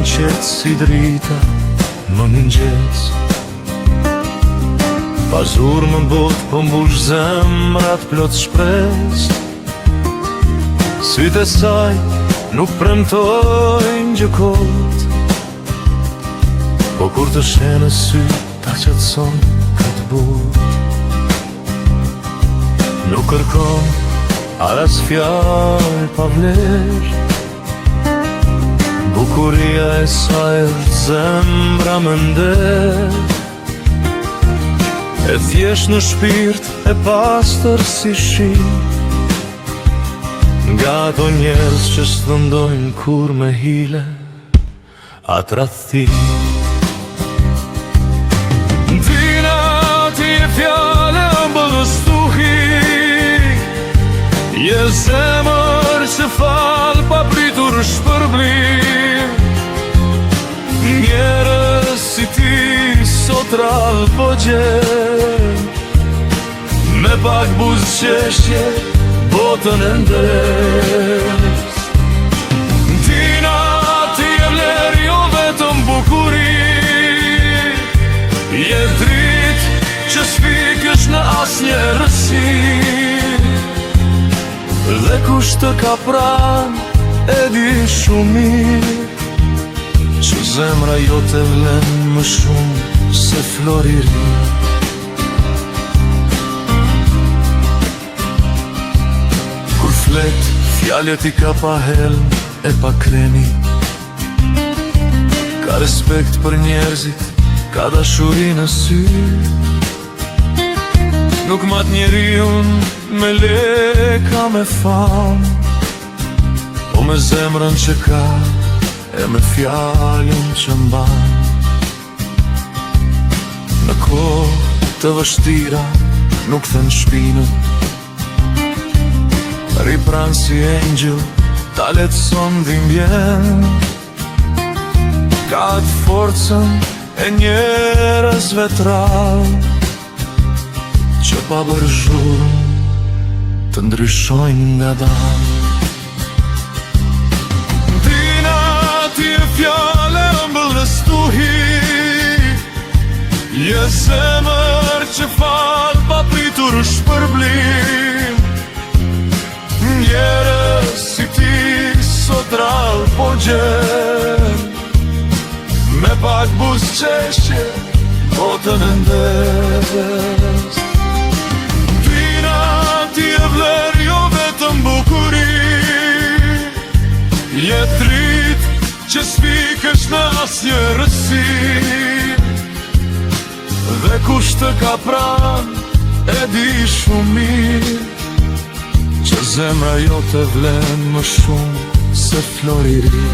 qetë si drita më mëngjes. Pazur më bot po mbush zemrat plot shpres. Sytë e saj nuk premtojnë gjë kot, po kur të shenë sy ta qetson këtë but. Nuk kërkon aras fjallë pa vlerë, bukuria e saj është zemra më nder. E thjesht në shpirt e pastër si shi, nga ato njerëz që s'thëndojnë kur me hile atë rathi. Tina ti e fjale mbëllës tuhi, je zemër që fal pa pritur shpërblim. Njerëz si ti sot rall po gjen, me pak buzëqeshje botën e ndes. Tina ti e vler jo vetëm bukuri, je dritë që s'fikësh në asnjë rësi. Dhe kush të ka pran e di shumë mirë, që zemra jote vlen më shumë se flori i ri. Kur flet, fjalët i ka pa helm e pa kremi, ka respekt për njerëzit, ka dashuri në sy. Nuk mat njeriun me leka me fam, po me zemrën që ka e me fjallën që mban. Në kohë të vështira nuk thën shpinën, ripran si engjël ta letëson dhimbjen. Ka të forcën e njerëzve t'rallë, që pa bërgjurën të ndryshojnë nga dalë. Tina ti e fjale ëmbëllës tuhi, je zemër që fal pa pritur shpërblim. Njerëz si ti sot rall po gjen, me pak buzëqeshje botën e ndes. Ti e vler jo vetëm bukuri, je dritë që s'fikësh në asnjë rësi. Dhe kush të ka pran e di shumë mirë, që zemra jote vlen më shumë se flori i ri.